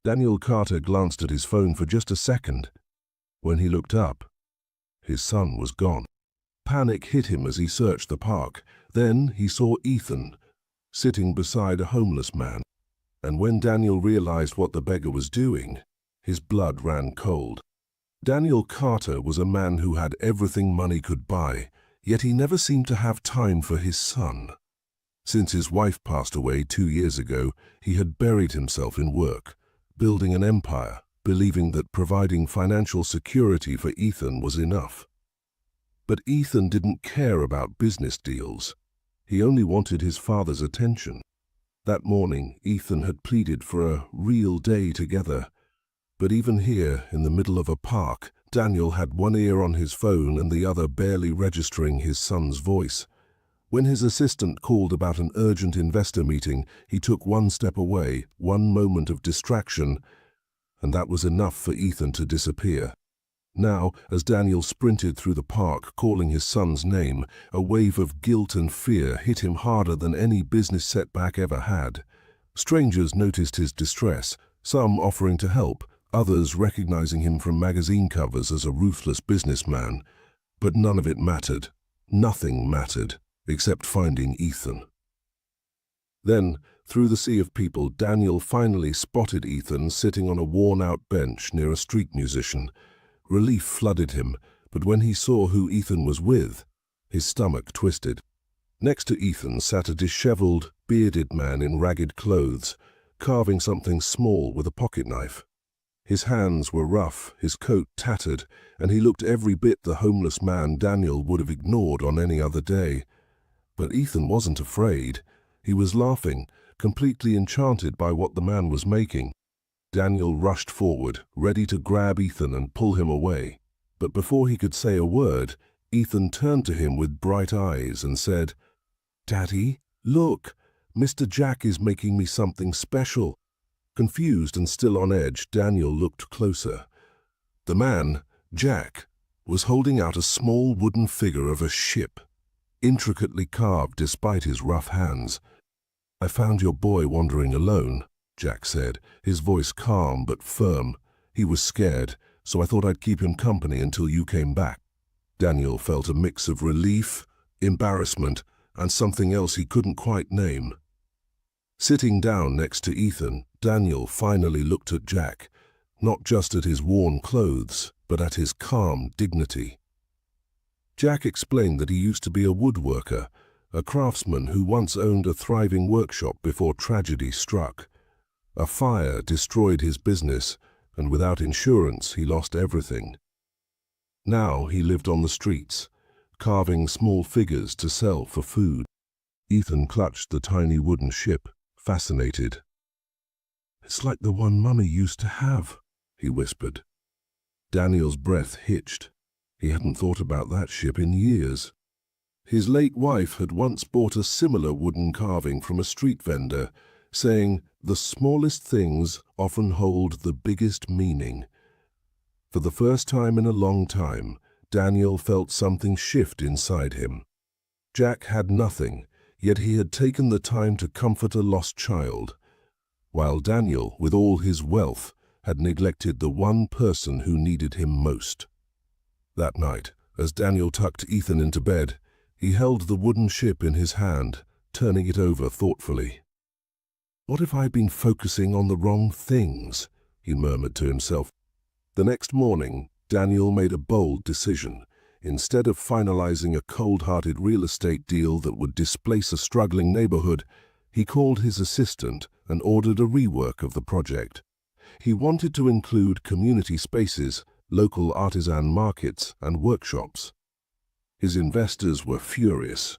Daniel Carter glanced at his phone for just a second. When he looked up, his son was gone. Panic hit him as he searched the park. Then he saw Ethan, sitting beside a homeless man. And when Daniel realized what the beggar was doing, his blood ran cold. Daniel Carter was a man who had everything money could buy, yet he never seemed to have time for his son. Since his wife passed away 2 years ago, he had buried himself in work, building an empire, believing that providing financial security for Ethan was enough. But Ethan didn't care about business deals. He only wanted his father's attention. That morning, Ethan had pleaded for a real day together. But even here, in the middle of a park, Daniel had one ear on his phone and the other barely registering his son's voice. When his assistant called about an urgent investor meeting, he took one step away, one moment of distraction, and that was enough for Ethan to disappear. Now, as Daniel sprinted through the park calling his son's name, a wave of guilt and fear hit him harder than any business setback ever had. Strangers noticed his distress, some offering to help, others recognizing him from magazine covers as a ruthless businessman. But none of it mattered. Nothing mattered, except finding Ethan. Then, through the sea of people, Daniel finally spotted Ethan sitting on a worn-out bench near a street musician. Relief flooded him, but when he saw who Ethan was with, his stomach twisted. Next to Ethan sat a disheveled, bearded man in ragged clothes, carving something small with a pocket knife. His hands were rough, his coat tattered, and he looked every bit the homeless man Daniel would have ignored on any other day. But Ethan wasn't afraid. He was laughing, completely enchanted by what the man was making. Daniel rushed forward, ready to grab Ethan and pull him away. But before he could say a word, Ethan turned to him with bright eyes and said, "Daddy, look, Mr. Jack is making me something special." Confused and still on edge, Daniel looked closer. The man, Jack, was holding out a small wooden figure of a ship, intricately carved despite his rough hands. "I found your boy wandering alone," Jack said, his voice calm but firm. "He was scared, so I thought I'd keep him company until you came back." Daniel felt a mix of relief, embarrassment, and something else he couldn't quite name. Sitting down next to Ethan, Daniel finally looked at Jack, not just at his worn clothes, but at his calm dignity. Jack explained that he used to be a woodworker, a craftsman who once owned a thriving workshop before tragedy struck. A fire destroyed his business, and without insurance, he lost everything. Now he lived on the streets, carving small figures to sell for food. Ethan clutched the tiny wooden ship, fascinated. "It's like the one Mummy used to have," he whispered. Daniel's breath hitched. He hadn't thought about that ship in years. His late wife had once bought a similar wooden carving from a street vendor, saying, "The smallest things often hold the biggest meaning." For the first time in a long time, Daniel felt something shift inside him. Jack had nothing, yet he had taken the time to comfort a lost child, while Daniel, with all his wealth, had neglected the one person who needed him most. That night, as Daniel tucked Ethan into bed, he held the wooden ship in his hand, turning it over thoughtfully. "What if I'd been focusing on the wrong things?" he murmured to himself. The next morning, Daniel made a bold decision. Instead of finalizing a cold-hearted real estate deal that would displace a struggling neighborhood, he called his assistant and ordered a rework of the project. He wanted to include community spaces, local artisan markets, and workshops. His investors were furious.